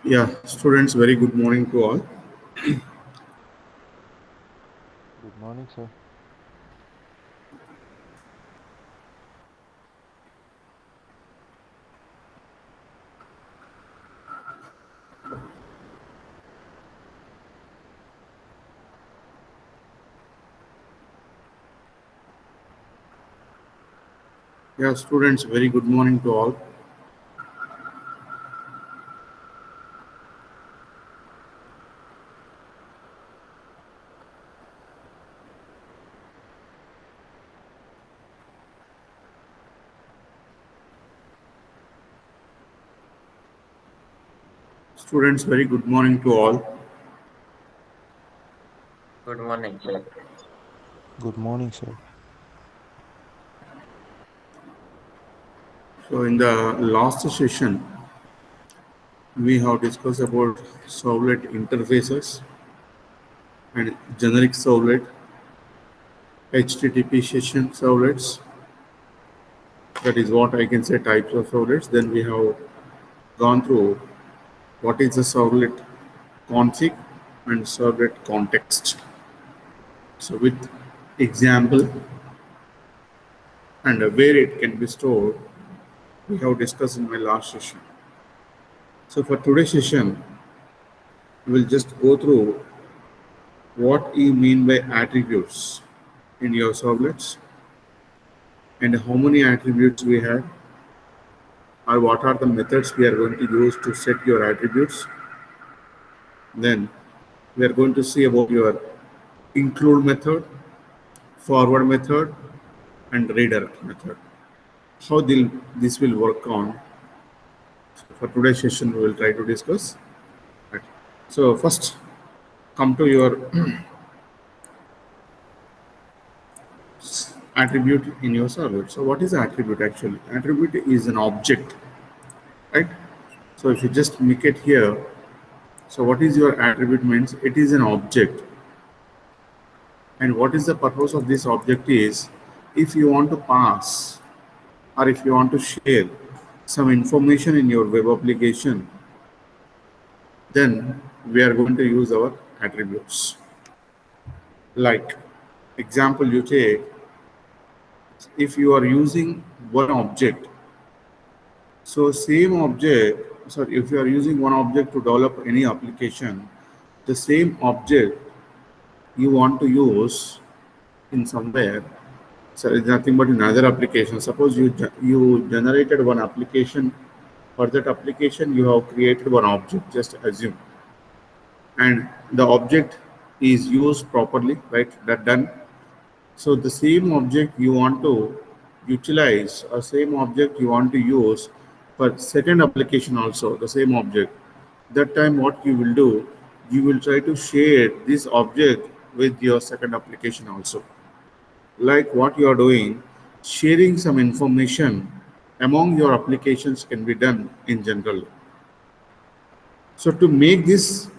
Yeah, students, very good morning to all. Good morning, sir. Yeah, students, very good morning to all. Students, very good morning to all. Good morning, sir. Good morning, sir. So, in the last session, we have discussed about servlet interfaces and generic servlet, HTTP session servlets. That is what I can say types of servlets. Then we have gone through what is the servlet config and servlet context. So, with example and where it can be stored, we have discussed in my last session. So for today's session, we'll just go through what you mean by attributes in your servlets and how many attributes we have, or what are the methods we are going to use to set your attributes. Then we are going to see about your include method, forward method, and redirect method. How this will work on. So for today's session, we will try to discuss. Right. So first, come to your attribute in your servlet. So what is attribute actually? Attribute is an object, right? So if you just make it here, so what is your attribute means? It is an object. And what is the purpose of this object is, if you want to pass or if you want to share some information in your web application, then we are going to use our attributes. Like example you take, if you are using one object, so same object, sorry, if you are using one object to develop any application, the same object you want to use in somewhere, so it's nothing but in another application. Suppose you generated one application. For that application, you have created one object. Just assume, and the object is used properly, right? That done. So the same object you want to utilize, or same object you want to use for second application also, the same object. That time what you will do, you will try to share this object with your second application also. Like what you are doing, sharing some information among your applications can be done in general. So to make this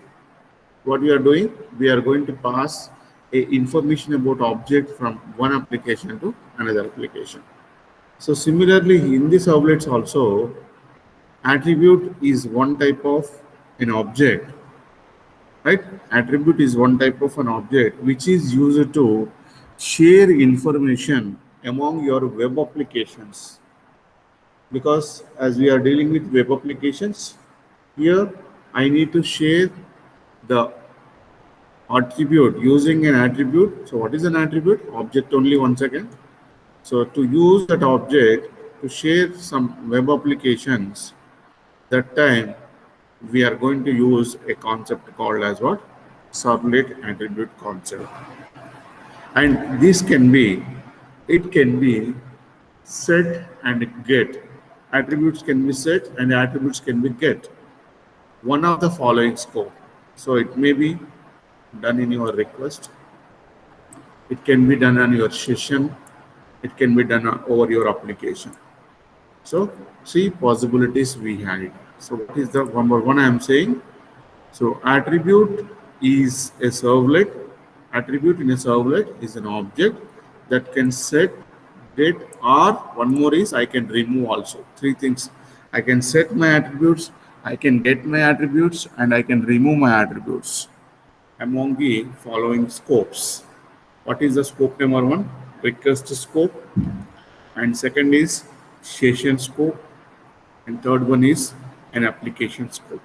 what we are doing, we are going to pass a information about object from one application to another application. So similarly in the servlets also, attribute is one type of an object, right? Attribute is one type of an object which is used to share information among your web applications, because as we are dealing with web applications, here I need to share the attribute using an attribute. So what is an attribute? Object only, once again. So to use that object to share some web applications, that time we are going to use a concept called as what? Servlet attribute concept. And this can be, it can be set and get. Attributes can be set and attributes can be get. One of the following scope. So it may be done in your request, it can be done on your session, it can be done over your application. So see possibilities we had. So what is the number one I am saying? So attribute is a servlet. Attribute in a servlet is an object that can set, get, or one more is I can remove also. Three things. I can set my attributes, I can get my attributes and I can remove my attributes among the following scopes. What is the scope number one? Request scope, and second is session scope, and third one is an application scope.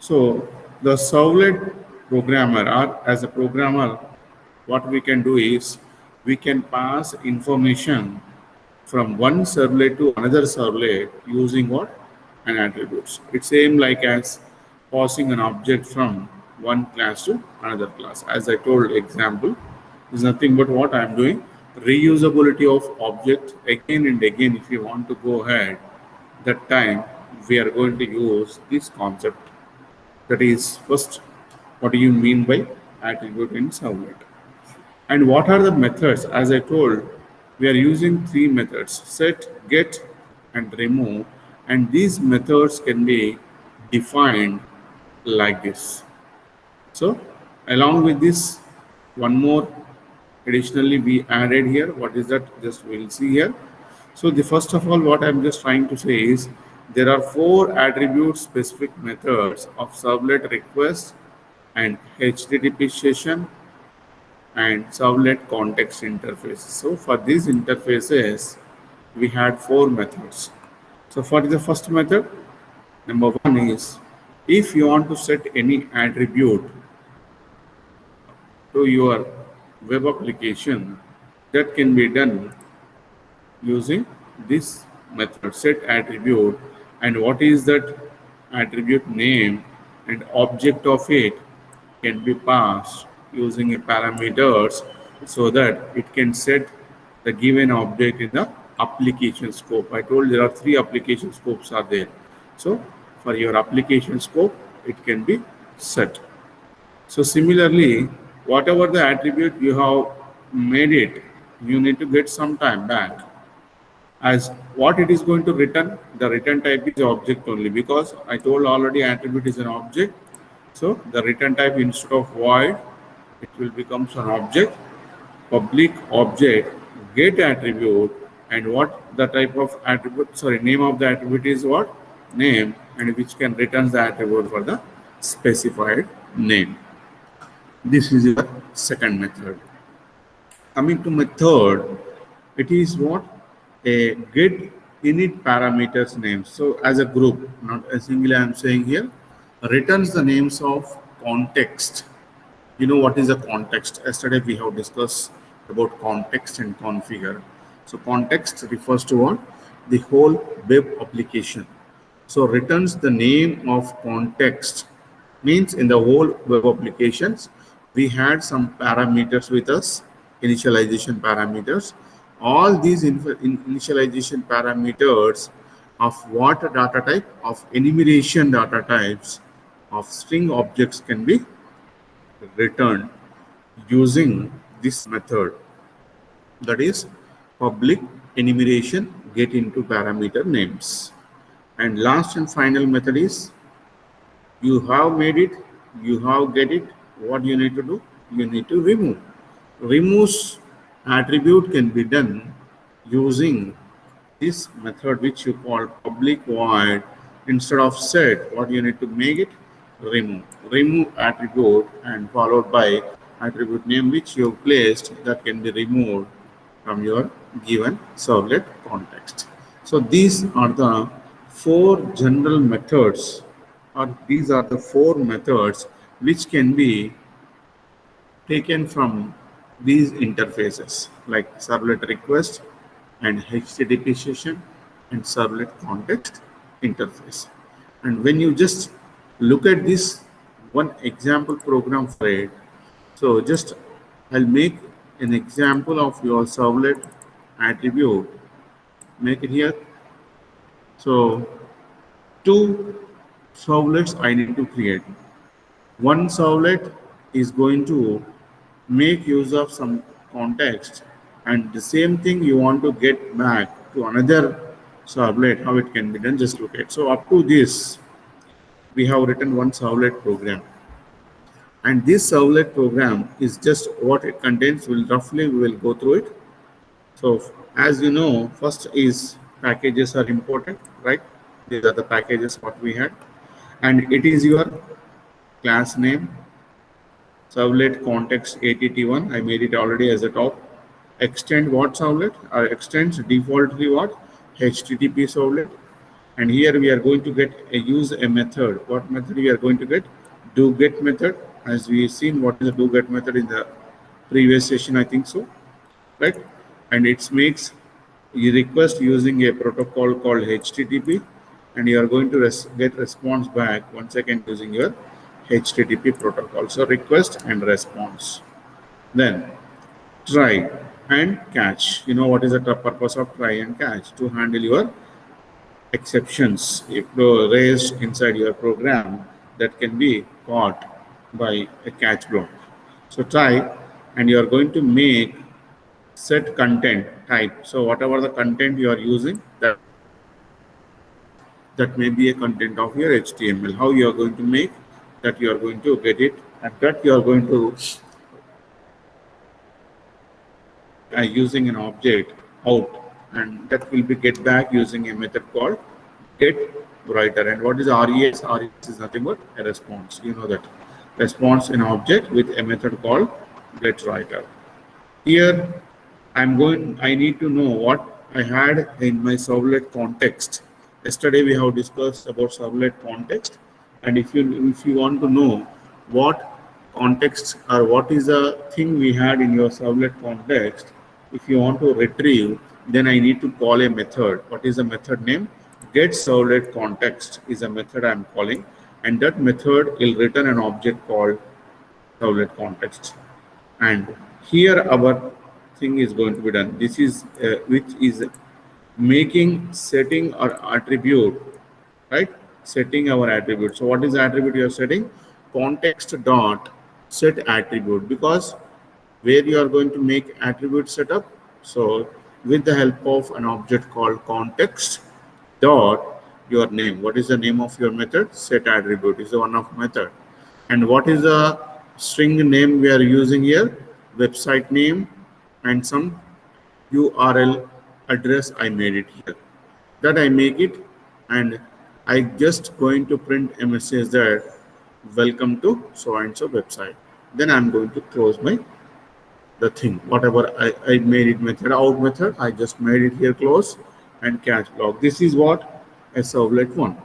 So the servlet programmer, or as a programmer, what we can do is we can pass information from one servlet to another servlet using what? An attributes. It's same like as passing an object from one class to another class. As I told example, is nothing but what I'm doing. Reusability of object again and again. If you want to go ahead, that time we are going to use this concept. That is, first, what do you mean by attribute in servlet? And what are the methods? As I told, we are using three methods: set, get, and remove. And these methods can be defined like this. So, along with this, one more additionally we added here. What is that? Just we'll see here. So, the first of all, what I'm just trying to say is there are four attribute specific methods of servlet request and HTTP session and servlet context interface. So for these interfaces, we had four methods. So for the first method, number one is if you want to set any attribute to your web application, that can be done using this method, set attribute, and what is that attribute name and object of it can be passed using a parameters so that it can set the given object in the application scope. I told there are three application scopes are there. So for your application scope, it can be set. So similarly, whatever the attribute you have made it, you need to get some time back. As what it is going to return, the return type is object only, because I told already attribute is an object. So the return type, instead of void, it will become an object, public object, get attribute, and what the type of attribute, sorry, name of the attribute is what? Name, and which can return the attribute for the specified name. This is the second method. Coming to method, it is what? A get init parameters name. So as a group, not a single, I am saying here, returns the names of context. You know what is a context? Yesterday we have discussed about context and configure. So context refers to what? The whole web application. So returns the name of context, means in the whole web applications we had some parameters with us, initialization parameters. All these initialization parameters of what data type? Of enumeration data types of string objects can be returned using this method, that is public enumeration get into parameter names. And last and final method is you have made it, you have get it, what you need to do? You need to remove. Removes attribute can be done using this method which you call public void. Instead of set, what you need to make it? Remove attribute and followed by attribute name which you have placed, that can be removed from your given servlet context. So these are the four general methods, or these are the four methods which can be taken from these interfaces like servlet request and HTTP session and servlet context interface. And when you just look at this one example program for it, so just I'll make an example of your servlet attribute, make it here. So two servlets I need to create. One servlet is going to make use of some context, and the same thing you want to get back to another servlet. How it can be done, just look at. So up to this we have written one servlet program, and this servlet program is just what it contains. We will go through it. So as you know, first is packages are important, right? These are the packages what we had, and it is your class name, servlet context att1. I made it already as a top. Extend what servlet? Or extends defaultly what? HTTP servlet. And here we are going to get use a method. What method we are going to get? Do get method. As we seen what is the do get method in the previous session, I think so, right? And it makes you request using a protocol called HTTP, and you are going to get response back once again using your HTTP protocol. So request and response. Then try and catch. You know what is the purpose of try and catch? To handle your exceptions if raised inside your program that can be caught by a catch block. So try, and you are going to make set content type. So whatever the content you are using, that may be a content of your HTML. How you are going to make that, you are going to get it, and that you are going to using an object out, and that will be get back using a method called get writer. And what is RES? RES is nothing but a response. You know that response in object with a method called get writer. Here I need to know what I had in my servlet context. Yesterday we have discussed about servlet context, and if you want to know what context or what is the thing we had in your servlet context, if you want to retrieve, then I need to call a method. What is the method name? Get servlet context is a method I'm calling, and that method will return an object called servlet context. And here our thing is going to be done. This is which is making setting or attribute, right? Setting our attribute. So what is the attribute you are setting? Context dot set attribute, because where you are going to make attribute setup. So with the help of an object called context dot your name. What is the name of your method? Set attribute is the one of method. And what is the string name we are using here? Website name and some URL address. I made it here. That I make it, and I just going to print a message that welcome to so and so website. Then I'm going to close the thing. Whatever I made it method out method, I just made it here close and catch block. This is what a servlet one.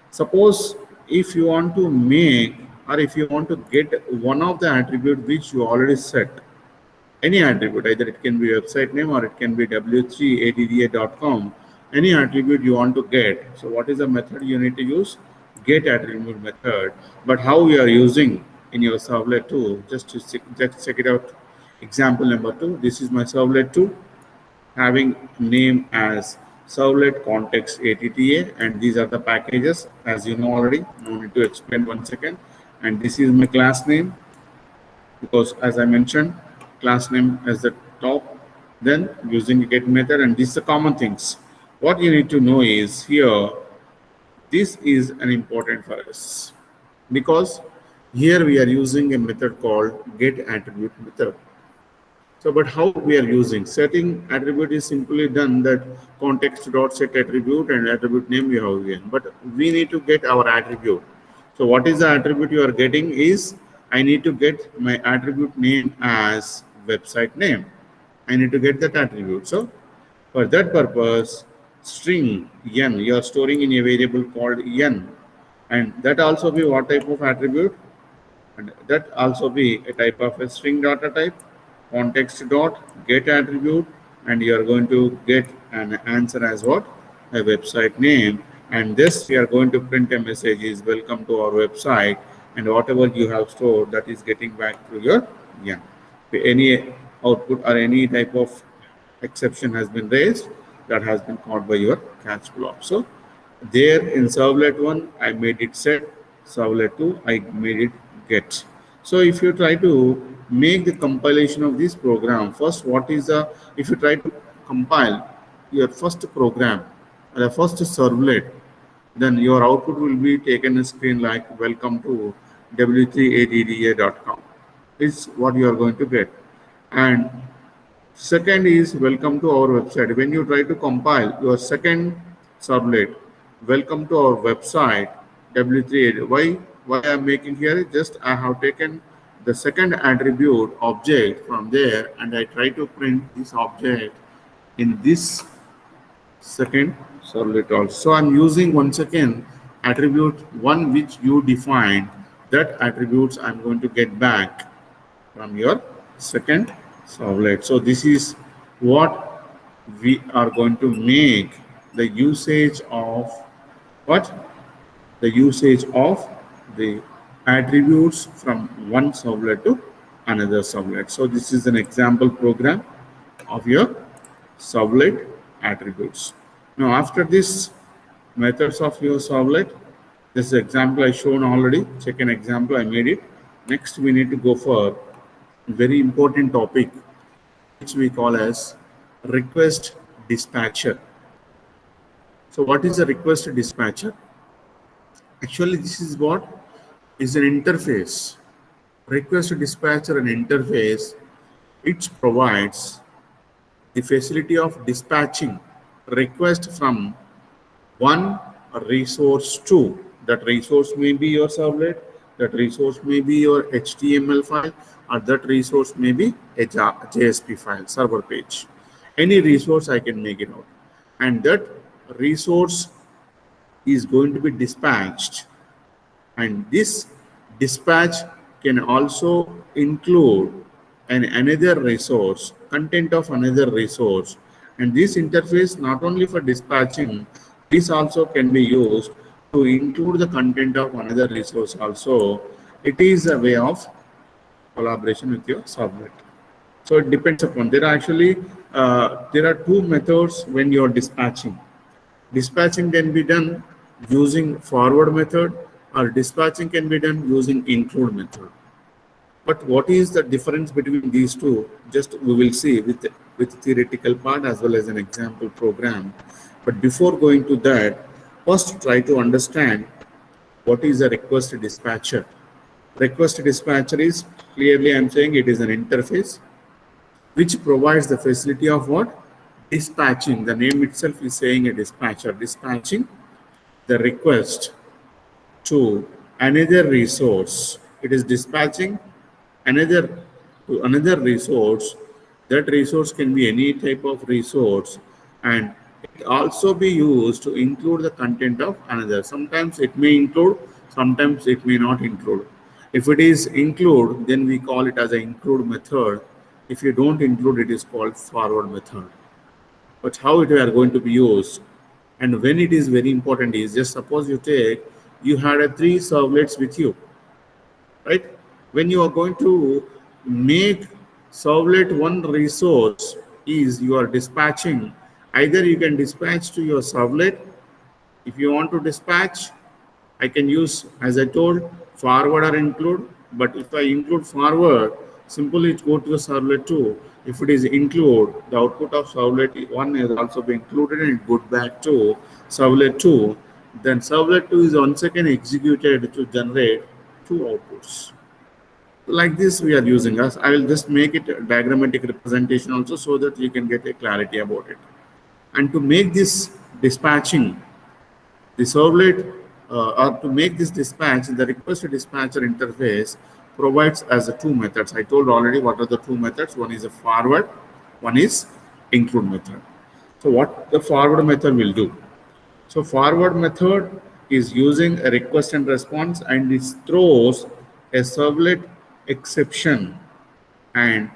Suppose if you want to make, or if you want to get one of the attribute which you already set, any attribute, either it can be website name or it can be w3atta.com, any attribute you want to get. So what is the method you need to use? Get attribute method. But how we are using in your servlet 2, just check it out. Example number 2, this is my servlet 2 having name as servlet context atta, and these are the packages as you know already, no need to explain once again. And this is my class name, because as I mentioned, class name as the top, then using the get method, and these are common things. What you need to know is here, this is an important for us, because here we are using a method called get attribute method. So, but how we are using setting attribute is simply done that context dot set attribute and attribute name we have here. But we need to get our attribute. So, what is the attribute you are getting is I need to get my attribute name as website name. I need to get that attribute. So, for that purpose, string n you are storing in a variable called n, and that also be what type of attribute, and that also be a type of a string data type. Context dot get attribute, and you are going to get an answer as what? A website name, and this we are going to print a message is welcome to our website, and whatever you have stored, that is getting back to your n. Any output or any type of exception has been raised, that has been caught by your catch block. So there in servlet 1 I made it set, servlet 2 I made it get. So if you try to make the compilation of this program, first what is the, if you try to compile your first program, the first servlet, then your output will be taken a screen like welcome to w3atta.com is what you are going to get. And second is welcome to our website. When you try to compile your second servlet, welcome to our website W3. Why I'm making here is just I have taken the second attribute object from there and I try to print this object in this second servlet also. So I'm using once again attribute one which you defined. That attributes I'm going to get back from your second servlet. So this is what we are going to make the usage of what? The usage of the attributes from one servlet to another servlet. So this is an example program of your servlet attributes. Now after this methods of your servlet, this example I shown already. Check an example, I made it. Next we need to go for a very important topic which we call as request dispatcher. So what is a request dispatcher? Actually this is what is an interface. Request dispatcher an interface which provides the facility of dispatching request from one resource to. That resource may be your servlet, that resource may be your HTML file, or that resource may be a JSP file, server page. Any resource I can make it out. And that resource is going to be dispatched. And this dispatch can also include another resource, content of another resource. And this interface not only for dispatching, this also can be used to include the content of another resource also. It is a way of collaboration with your servlet. So it depends upon, there are actually, there are two methods when you're dispatching. Dispatching can be done using forward method or dispatching can be done using include method. But what is the difference between these two? Just we will see with theoretical part as well as an example program. But before going to that, first try to understand what is a request dispatcher. Request dispatcher is clearly I'm saying it is an interface which provides the facility of what? Dispatching. The name itself is saying a dispatcher, dispatching the request to another resource. It is dispatching another to another resource. That resource can be any type of resource and it also be used to include the content of another. Sometimes it may include, sometimes it may not include. If it is include, then we call it as an include method. If you don't include, it is called forward method. But how it are going to be used and when it is very important is just suppose you had a 3 servlets with you, right? When you are going to make servlet one resource is you are dispatching, either you can dispatch to your servlet. If you want to dispatch, I can use, as I told, forward or include. But if I include forward, simply it go to the servlet 2. If it is include, the output of servlet 1 is also be included and it goes back to servlet 2. Then servlet 2 is once again executed to generate 2 outputs. Like this we are using us. I will just make it a diagrammatic representation also so that you can get a clarity about it. And to make this dispatching, the servlet or to make this dispatch, the request dispatcher interface provides as the 2 methods. I told already what are the 2 methods. One is a forward, one is include method. So what the forward method will do? So forward method is using a request and response and it throws a servlet exception, and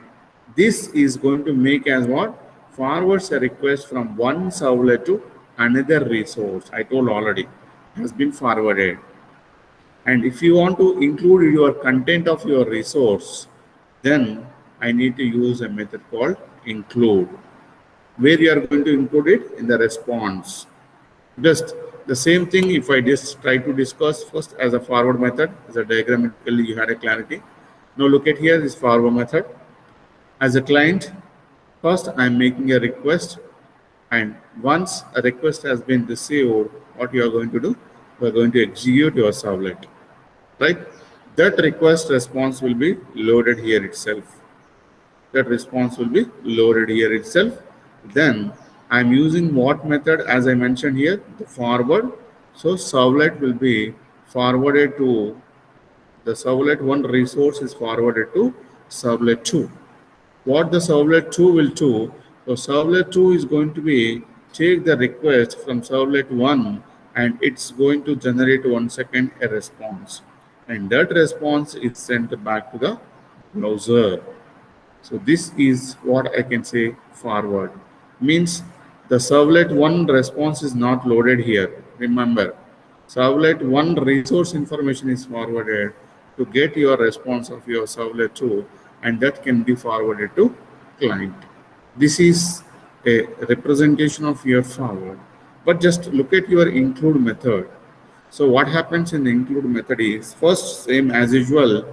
this is going to make as what? Forwards a request from one servlet to another resource. I told already has been forwarded. And if you want to include your content of your resource, then I need to use a method called include, where you are going to include it in the response. Just the same thing if I just try to discuss first as a forward method, as a diagrammatically you had a clarity. Now look at here this forward method. As a client, first I am making a request, and once a request has been received, what you are going to do? You are going to execute your servlet, right? That request response will be loaded here itself. That response will be loaded here itself. Then I am using what method? As I mentioned here, the forward So servlet will be forwarded to the servlet 1 resource is forwarded to servlet 2. What the servlet 2 will do, so servlet 2 is going to be take the request from servlet 1 and it's going to generate 1 second a response, and that response is sent back to the browser. So this is what I can say forward. Means the servlet 1 response is not loaded here. Remember, servlet 1 resource information is forwarded to get your response of your servlet 2, and that can be forwarded to client. This is a representation of your forward. But just look at your include method. So what happens in the include method is, first, same as usual,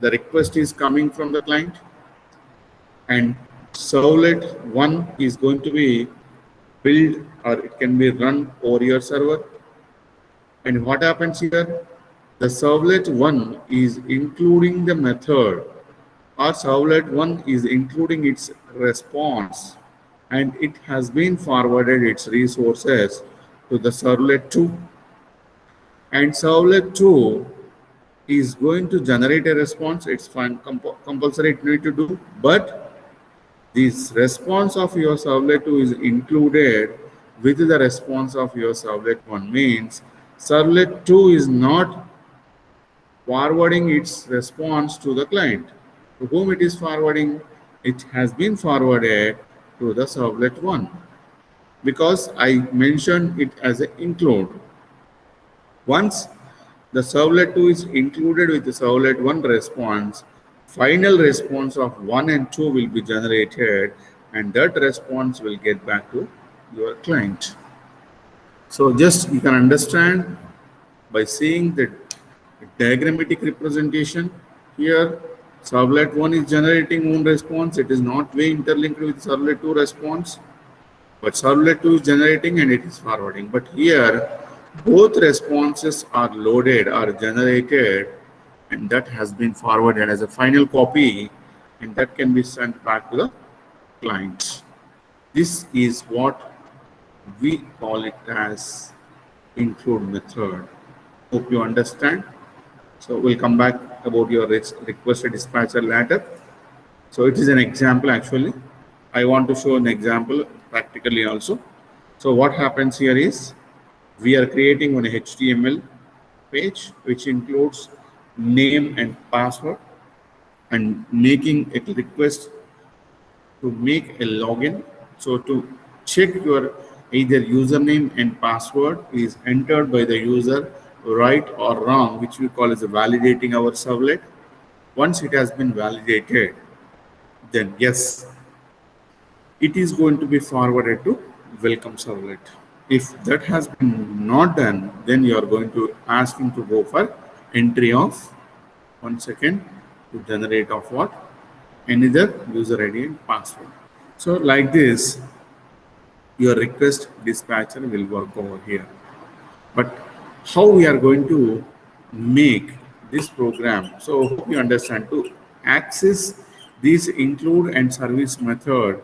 the request is coming from the client, and servlet 1 is going to be built or it can be run over your server. And what happens here? The servlet 1 is including the method, or servlet 1 is including its response, and it has been forwarded its resources to the servlet 2. And servlet 2 is going to generate a response. It's fine, compulsory it need to do, but this response of your servlet 2 is included with the response of your servlet 1. Means servlet 2 is not forwarding its response to the client. To whom it is forwarding? It has been forwarded to the servlet 1, because I mentioned it as an include. Once the servlet 2 is included with the servlet 1 response, final response of 1 and 2 will be generated, and that response will get back to your client. So just you can understand by seeing the diagrammatic representation here. Servlet 1 is generating one response. It is not way interlinked with servlet 2 response, but servlet 2 is generating and it is forwarding. But here both responses are loaded or generated, and that has been forwarded as a final copy, and that can be sent back to the client. This is what we call it as include method. Hope you understand. So we'll come back about your requested dispatcher later. So it is an example actually. I want to show an example practically also. So what happens here is, we are creating an HTML page which includes name and password, and making a request to make a login. So to check your either username and password is entered by the user right or wrong, which we call as validating our servlet. Once it has been validated, then yes, it is going to be forwarded to welcome servlet. If that has been not done, then you are going to ask him to go for entry of 1 second to generate of what? Another user ID and password. So like this, your request dispatcher will work over here. But how we are going to make this program? So hope you understand. To access this include and service method,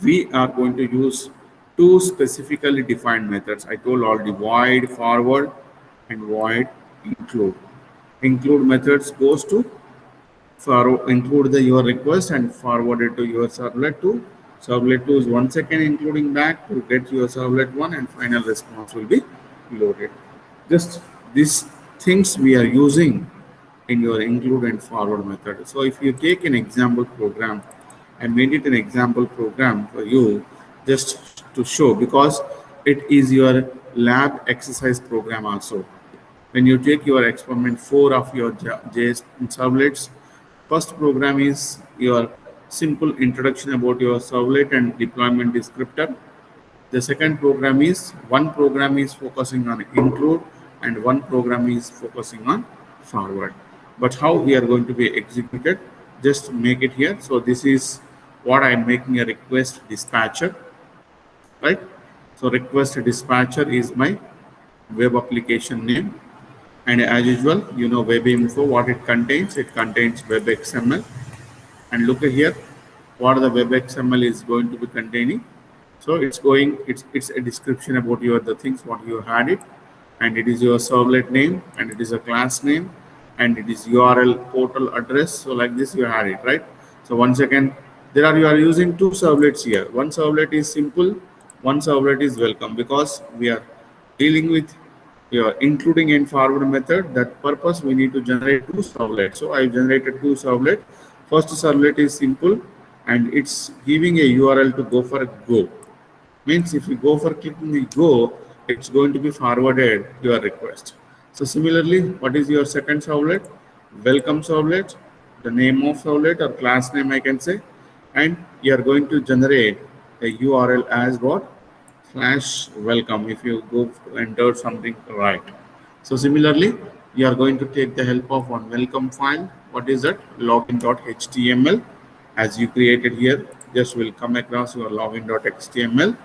we are going to use two specifically defined methods. I told already, void forward and void include. Include methods goes to include your request and forward it to your servlet 2. Servlet 2 is 1 second including back to get your servlet 1, and final response will be loaded. Just these things we are using in your include and forward method. So if you take an example program, I made it an example program for you just to show, because it is your lab exercise program also. When you take your experiment 4 of your JS servlets, first program is your simple introduction about your servlet and deployment descriptor. The second program is, one program is focusing on include and one program is focusing on forward. But how we are going to be executed, just make it here. So this is what I'm making a request dispatcher, right? So request dispatcher is my web application name. And as usual, you know web info, what it contains web XML. And look at here, what the web XML is going to be containing. So it's a description about the things what you had it, and it is your servlet name, and it is a class name, and it is URL portal address. So like this you had it, right? So once again, you are using two servlets here. One servlet is simple, one servlet is welcome, because we are dealing with your including and forward method. That purpose we need to generate two servlets. So I generated two servlet. First servlet is simple, and it's giving a URL to go for a go. Means if you go for clicking the go, it's going to be forwarded your request. So similarly, what is your second servlet? Welcome servlet, the name of servlet or class name I can say, and you are going to generate a URL as what? /welcome if you go to enter something right. So similarly, you are going to take the help of one welcome file. What is that? Login.html. As you created here, just will come across your login.html.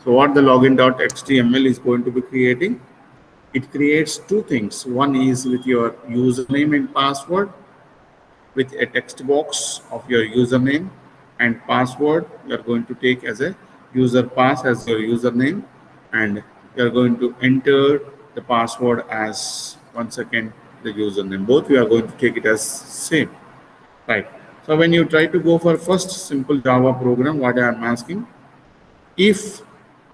So what the login.html is going to be creating, it creates two things. One is with your username and password, with a text box of your username and password. You are going to take as a user pass as your username, and you are going to enter the password as once again the username. Both we are going to take it as same, right? So when you try to go for first simple Java program, what I am asking, if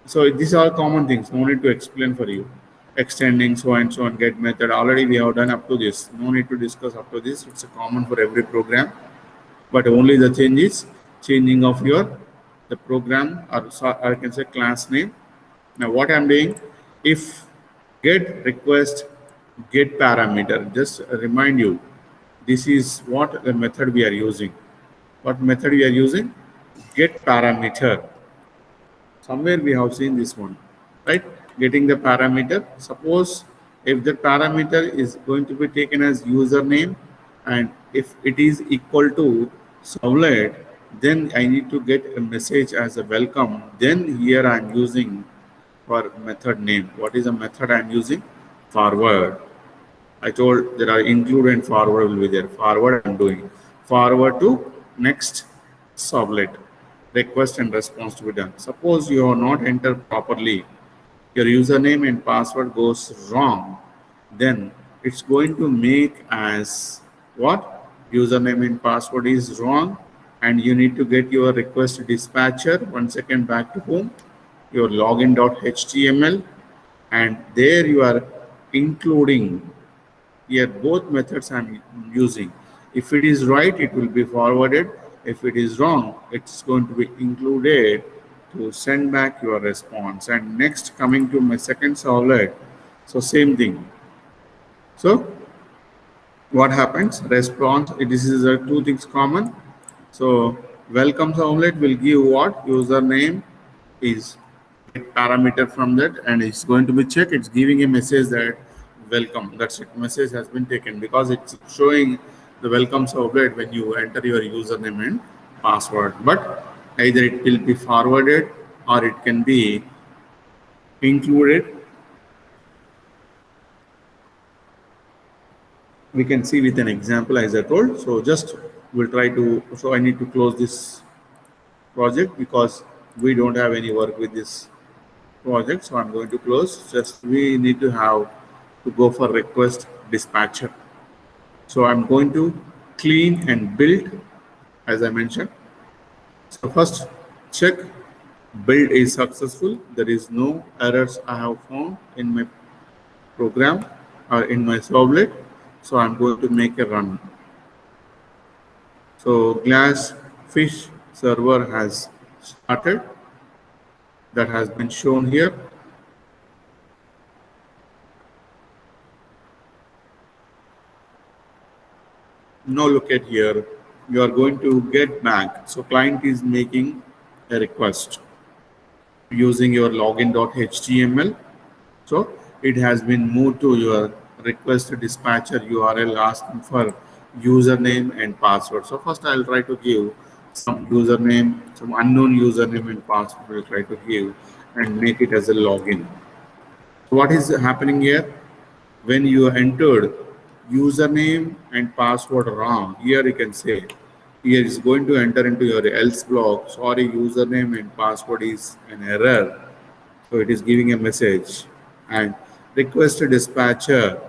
so, these are common things, no need to explain for you. Extending so and so and get method, already we have done up to this, no need to discuss up to this. It's a common for every program, but only the change is changing of the program, or I can say class name. Now what I'm doing, if get request get parameter, just remind you, this is what the method we are using. What method we are using? Get parameter. Somewhere we have seen this one, right? Getting the parameter. Suppose if the parameter is going to be taken as username, and if it is equal to servlet, then I need to get a message as a welcome. Then here I'm using for method name. What is the method I'm using? Forward. I told there are include and forward will be there. Forward I'm doing. Forward to next servlet. Request and response to be done. Suppose you have not entered properly, your username and password goes wrong, then it's going to make as what? Username and password is wrong, and you need to get your request dispatcher. Once again, back to whom? Your login.html, and there you are including here both methods I'm using. If it is right, it will be forwarded. If it is wrong, it's going to be included to send back your response. And next, coming to my second servlet, so same thing. So what happens? Response, this is two things common. So welcome servlet will give what? Username is parameter from that, and it's going to be checked. It's giving a message that welcome. That's it. Message has been taken because it's showing the welcome servlet when you enter your username and password. But either it will be forwarded or it can be included. We can see with an example as I told. So just we'll try to. So I need to close this project because we don't have any work with this project. So I'm going to close. Just we need to have to go for request dispatcher. So I'm going to clean and build, as I mentioned. So first check build is successful. There is no errors I have found in my program or in my servlet. So I'm going to make a run. So Glassfish server has started. That has been shown here. Now look at here, you are going to get back. So client is making a request using your login.html. So it has been moved to your request dispatcher URL asking for username and password. So first I'll try to give some username, some unknown username and password we'll try to give and make it as a login. So what is happening here? When you entered username and password wrong, here you can say here is going to enter into your else block. Sorry, username and password is an error. So it is giving a message. And request dispatcher,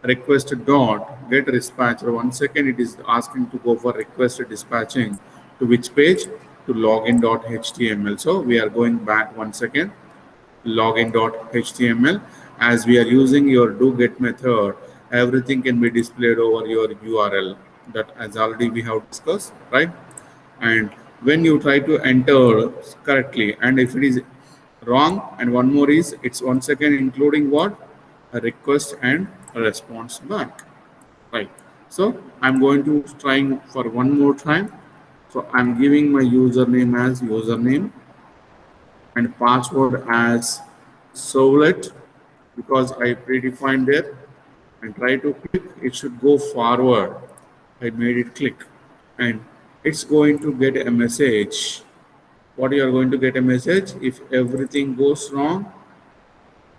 request dot get dispatcher. 1 second, it is asking to go for request dispatching to which page? To login.html. So we are going back 1 second. Login.html. As we are using your do get method, everything can be displayed over your URL, that as already we have discussed, right? And when you try to enter correctly, and if it is wrong, and one more is it's 1 second including what? A request and a response back, right? So I'm going to trying for one more time. So I'm giving my username as username and password as Solet, because I predefined there, and try to click, it should go forward. I made it click, and it's going to get a message. What you are going to get a message if everything goes wrong?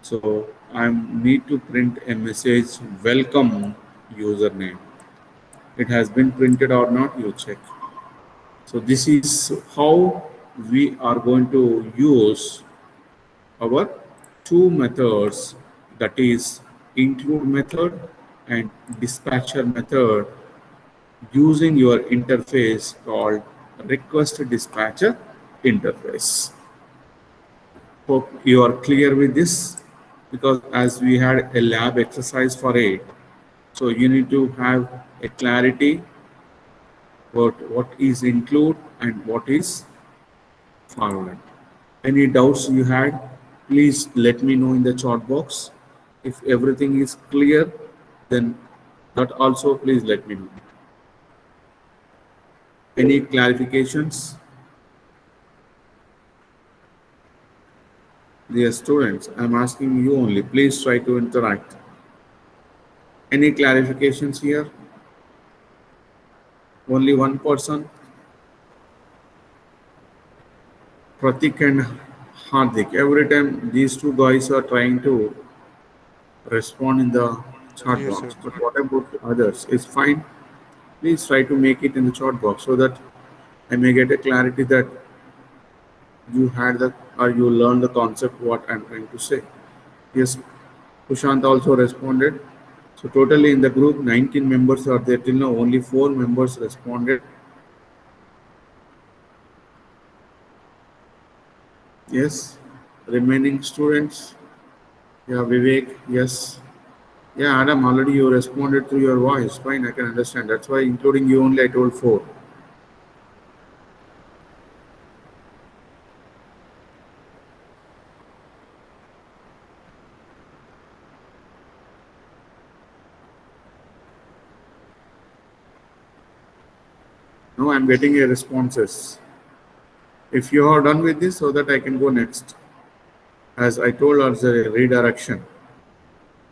So I need to print a message, welcome username. It has been printed or not, you check. So this is how we are going to use our two methods, that is include method and dispatcher method, using your interface called request dispatcher interface. Hope you are clear with this, because as we had a lab exercise for it, so you need to have a clarity about what is include and what is forward. Any doubts you had, please let me know in the chat box. If everything is clear, then that also please let me know. Any clarifications? Dear students, I'm asking you only. Please try to interact. Any clarifications here? Only one person? Pratik and Hardik. Every time these two guys are trying to respond in the chat Yes, sir. box. But what about others? It's fine. Please try to make it in the chat box so that I may get a clarity that you had the or you learned the concept what I'm trying to say. Yes, Kushant also responded. So totally in the group, 19 members are there till now. Only 4 members responded. Yes, remaining students. Yeah, Vivek. Yes. Yeah, Adam. Already you responded to your voice. Fine, I can understand. That's why, including you only, I told 4. Now I'm getting a responses. If you are done with this, so that I can go next. As I told us, a redirection.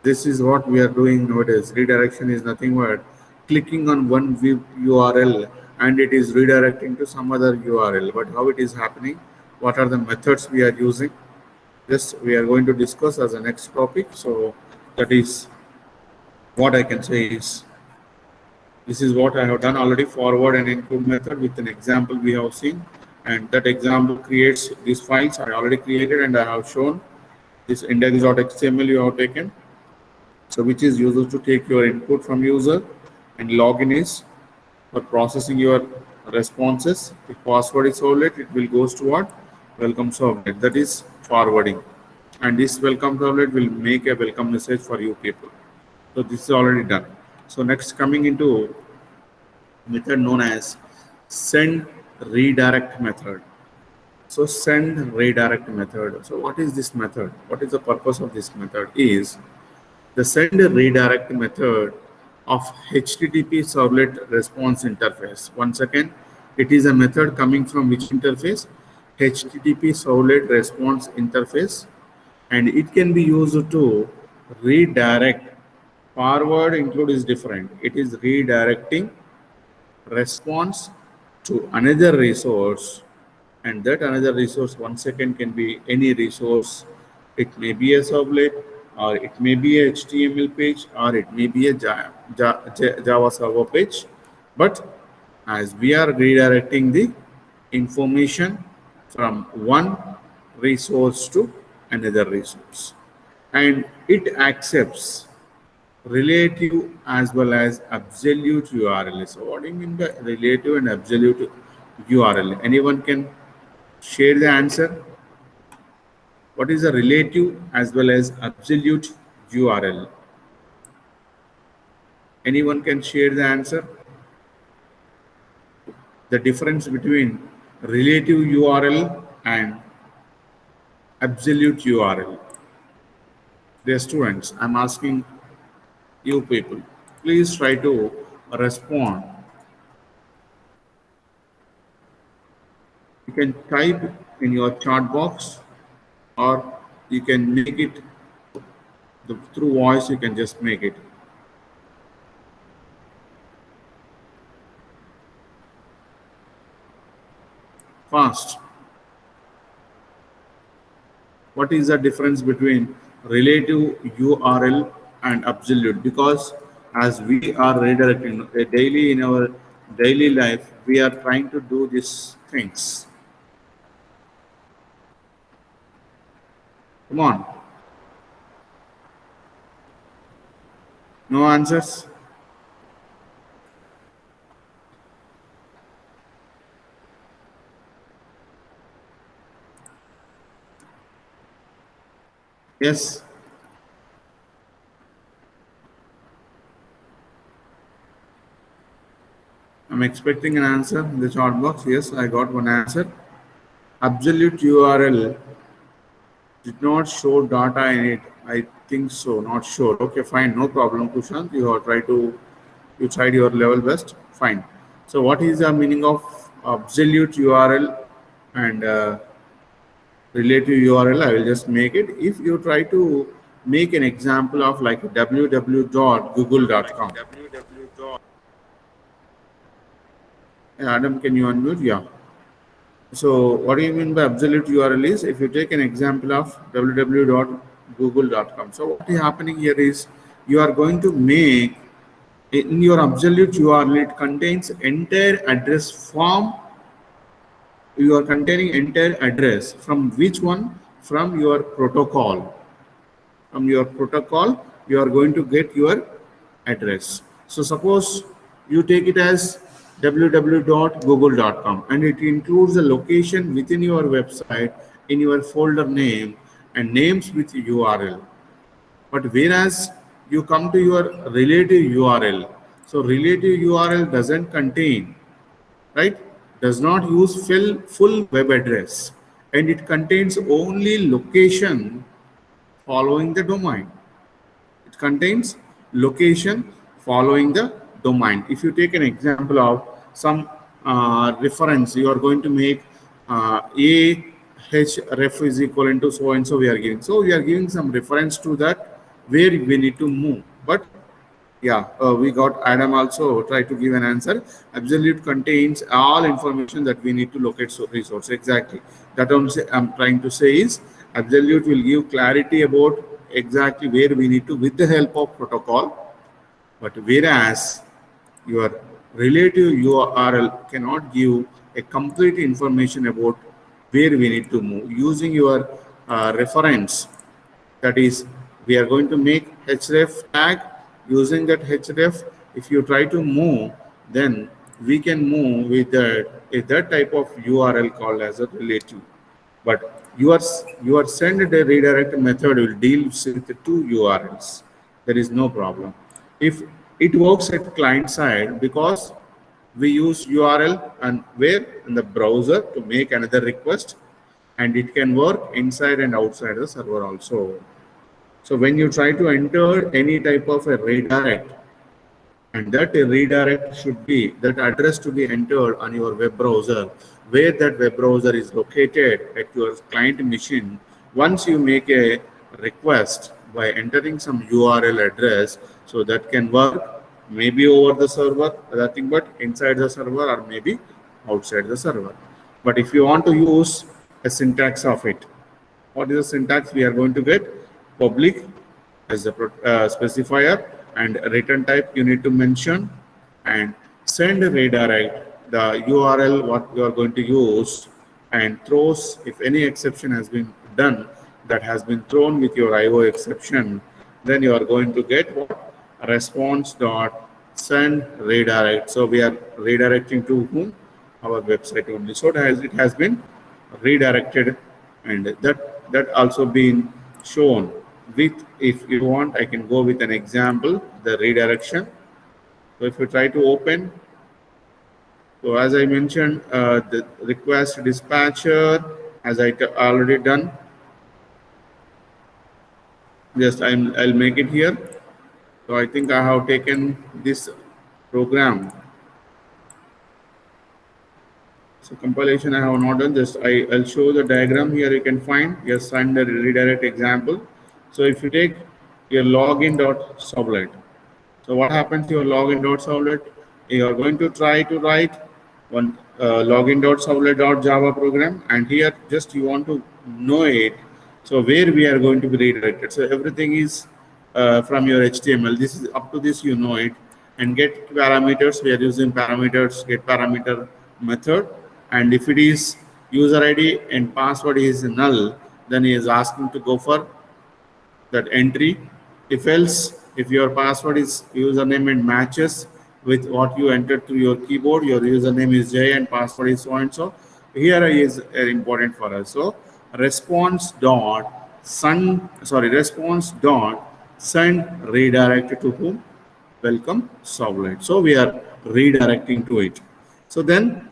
This is what we are doing nowadays. Redirection is nothing but clicking on one web URL and it is redirecting to some other URL. But how it is happening? What are the methods we are using? This we are going to discuss as a next topic. So that is what I can say is, this is what I have done already, forward and include method with an example we have seen, and that example creates these files I already created, and I have shown this index.html you have taken. So which is used to take your input from user, and login is for processing your responses. The password is servlet, it will goes to what? Welcome servlet, that is forwarding. And this welcome servlet will make a welcome message for you people. So this is already done. So next, coming into method known as send redirect method. So send redirect method. So what is this method? What is the purpose of this method? Is the send redirect method of HTTP servlet response interface. Once again, it is a method coming from which interface? HTTP servlet response interface, and it can be used to redirect. Forward include is different. It is redirecting response to another resource, and that another resource 1 second can be any resource. It may be a servlet, or it may be a HTML page, or it may be a Java server page. But as we are redirecting the information from one resource to another resource, and it accepts relative as well as absolute URL. So what do you mean by relative and absolute URL? Anyone can share the answer? What is a relative as well as absolute URL? Anyone can share the answer? The difference between relative URL and absolute URL. Dear students, I'm asking you people, please try to respond. You can type in your chat box, or you can make it through voice, you can just make it. Fast. What is the difference between relative URL and absolute? Because as we are redirecting daily in our daily life, we are trying to do these things. Come on. No answers? Yes. I'm expecting an answer in the chat box. Yes, I got one answer. Absolute URL did not show data in it. I think so. Not sure. Okay, fine. No problem, Kushant. You tried your level best. Fine. So, what is the meaning of absolute URL and relative URL? I will just make it. If you try to make an example of like www.google.com. Adam, can you unmute? Yeah. So what do you mean by absolute URL is if you take an example of www.google.com. So what is happening here is you are going to make in your absolute URL, it contains entire address form. You are containing entire address from which one? From your protocol. From your protocol, you are going to get your address. So suppose you take it as www.google.com and it includes the location within your website in your folder name and names with URL. But whereas you come to your relative URL, so relative URL doesn't contain, right? Does not use full web address, and it contains only location following the domain. It contains location following the domain. If you take an example of some reference, you are going to make a href is equal to so and so we are giving. So we are giving some reference to that where we need to move. But yeah, we got Adam also try to give an answer. Absolute contains all information that we need to locate resource. Exactly. That I'm trying to say is absolute will give clarity about exactly where we need to with the help of protocol. But whereas your relative URL cannot give a complete information about where we need to move using your reference. That is, we are going to make href tag. Using that href, if you try to move, then we can move with that type of URL called as a relative. But your send a redirect method will deal with the two URLs. There is no problem. If it works at client side because we use URL and where in the browser to make another request, and it can work inside and outside the server also. So when you try to enter any type of a redirect, and that redirect should be that address to be entered on your web browser, where that web browser is located at your client machine. Once you make a request by entering some URL address, so that can work maybe over the server, nothing but inside the server or maybe outside the server. But if you want to use a syntax of it, what is the syntax we are going to get? Public as the specifier, and return type you need to mention, and send redirect the URL what you are going to use and throws, if any exception has been done that has been thrown with your IO exception, then you are going to get what? Response dot send redirect. So we are redirecting to whom? Our website only. So it has been redirected, and that also been shown with, if you want I can go with an example, the redirection. So if you try to open, so as I mentioned, the request dispatcher, as already done, just I'll make it here. So I think I have taken this program. So compilation I have not done, just I'll show the diagram here. You can find, yes, and the redirect example. So if you take your login.servlet, so what happens to your login.servlet? You are going to try to write one login.servlet.java program, and here just you want to know it. So where we are going to be redirected. So everything is from your HTML. This is up to this, you know it. And get parameters, we are using parameters, get parameter method. And if it is user ID and password is null, then he is asking to go for that entry. If else, if your password is username and matches with what you entered through your keyboard, your username is J and password is so and so, here is important for us. So response dot send redirect to whom? Welcome servlet. So we are redirecting to it. So then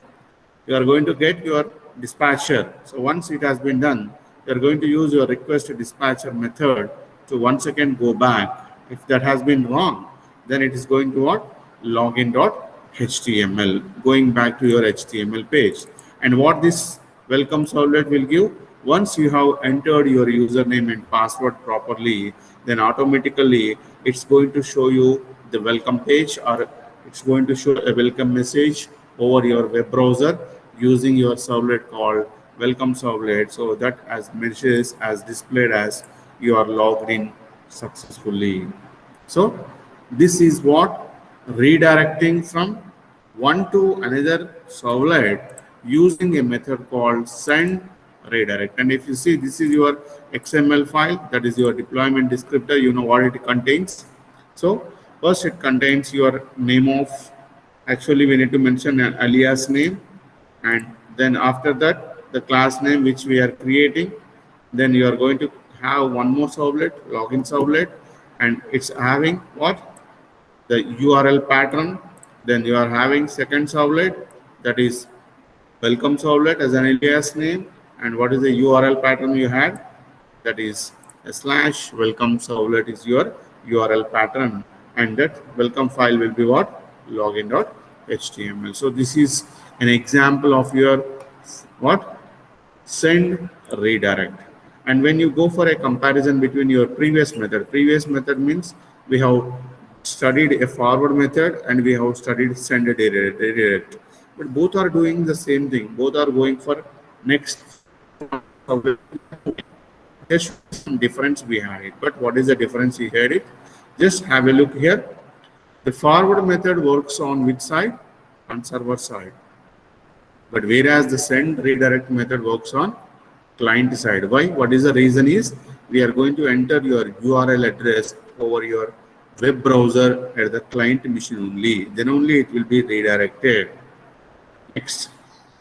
you are going to get your dispatcher. So once it has been done, you are going to use your request dispatcher method to once again go back. If that has been wrong, then it is going to what? Login.html, going back to your HTML page. And what this welcome servlet will give, once you have entered your username and password properly, then automatically it's going to show you the welcome page, or it's going to show a welcome message over your web browser using your servlet called welcome servlet. So that as messages as displayed as you are logged in successfully. So this is what redirecting from one to another servlet using a method called send redirect. And if you see, this is your XML file, that is your deployment descriptor, you know what it contains. So first it contains your name of, actually we need to mention an alias name, and then after that the class name which we are creating. Then you are going to have one more servlet, login servlet, and it's having what? The URL pattern. Then you are having second servlet, that is welcome servlet as an alias name. And what is the URL pattern you had? That is a slash welcome servlet is your URL pattern, and that welcome file will be what? Login.html. So this is an example of your what? Send redirect. And when you go for a comparison between your previous method means we have studied a forward method and we have studied send redirect, but both are doing the same thing. Both are going for next. There's some difference behind it, but what is the difference behind it? Just have a look here. The forward method works on which side? On server side. But whereas the send redirect method works on client side. Why? What is the reason is, we are going to enter your URL address over your web browser at the client machine only. Then only it will be redirected. Next,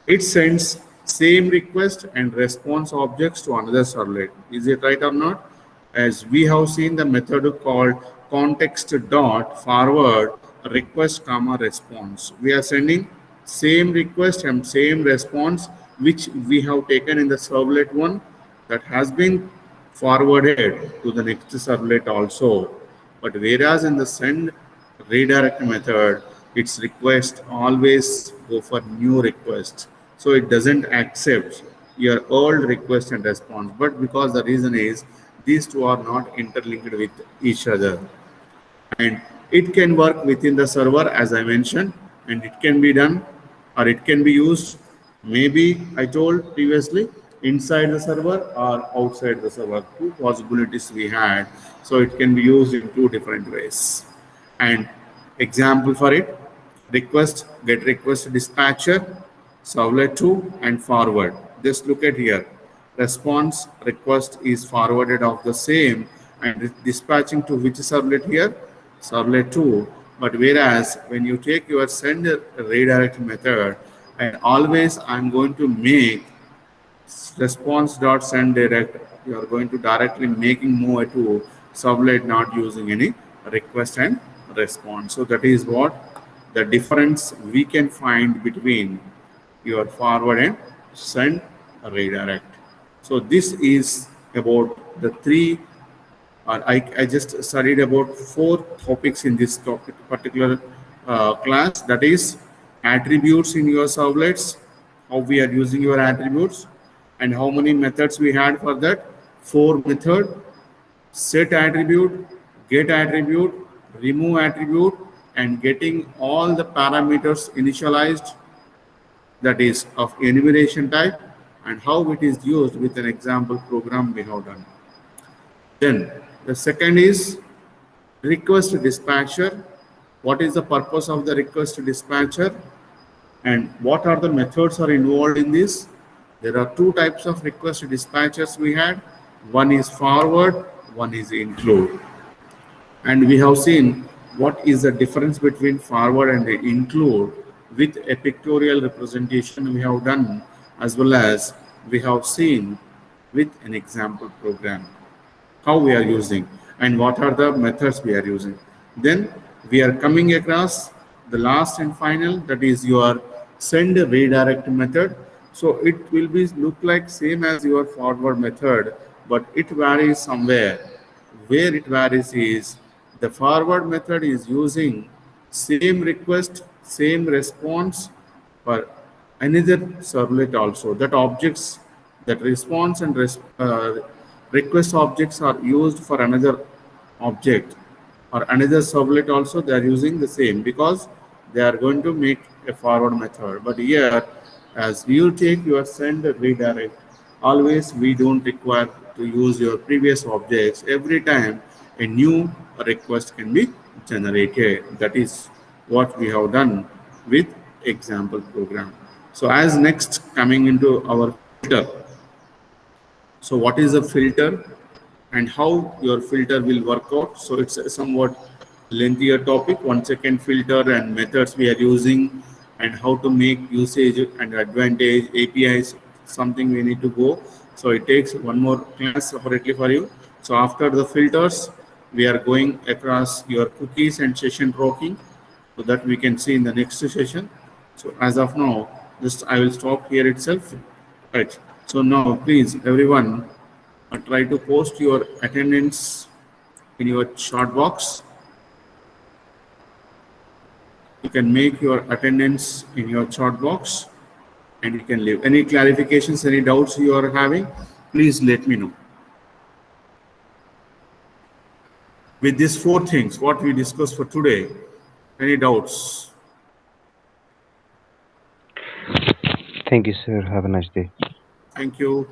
it sends same request and response objects to another servlet. Is it right or not? As we have seen the method called context dot forward request comma response. We are sending same request and same response which we have taken in the servlet one, that has been forwarded to the next servlet also. But whereas in the send redirect method, its request always go for new request. So it doesn't accept your old request and response. But because the reason is, these two are not interlinked with each other. And it can work within the server as I mentioned, and it can be done, or it can be used, maybe I told previously, inside the server or outside the server. Two possibilities we had. So it can be used in two different ways. And example for it, request, get request dispatcher, servlet 2, and forward. Just look at here. Response request is forwarded of the same and dispatching to which servlet here? Servlet 2. But whereas when you take your send redirect method, and always I'm going to make response dot send direct, you are going to directly making move to sublet not using any request and response. So that is what the difference we can find between your forward and send redirect. So this is about the three, I just studied about four topics in this topic, particular class, that is attributes in your servlets, how we are using your attributes, and how many methods we had for that. Four method: set attribute, get attribute, remove attribute, and getting all the parameters initialized, that is of enumeration type, and how it is used with an example program we have done. Then the second is request dispatcher. What is the purpose of the request dispatcher and what are the methods are involved in this? There are two types of request dispatchers we had. One is forward, one is include. And we have seen what is the difference between forward and include with a pictorial representation we have done, as well as we have seen with an example program how we are using and what are the methods we are using. Then we are coming across the last and final, that is your send redirect method. So it will be look like same as your forward method, but it varies somewhere. Where it varies is the forward method is using same request, same response for another servlet also. That objects, that response and request objects are used for another object or another servlet also. They are using the same because they are going to make a forward method. But here, as you take your send redirect, always we don't require to use your previous objects. Every time a new request can be generated. That is what we have done with example program. So as next coming into our filter. So what is a filter and how your filter will work out? So it's a somewhat lengthier topic. 1 second filter and methods we are using and how to make usage and advantage APIs, something we need to go. So it takes one more class separately for you. So after the filters, we are going across your cookies and session tracking, so that we can see in the next session. So as of now, just I will stop here itself. Right. So now, please, everyone, try to post your attendance in your chat box. You can make your attendance in your chat box and you can leave. Any clarifications, any doubts you are having, please let me know. With these four things, what we discussed for today, any doubts? Thank you, sir. Have a nice day. Thank you.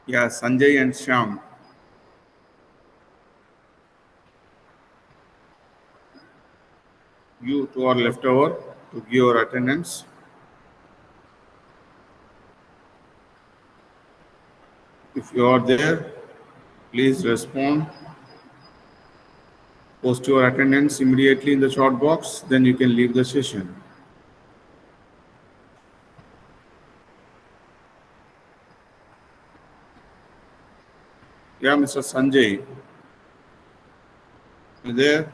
Yeah, Sanjay and Shyam, you two are left over to give your attendance. If you are there, please respond. Post your attendance immediately in the chat box, then you can leave the session. Yeah, Mr. Sanjay, you there?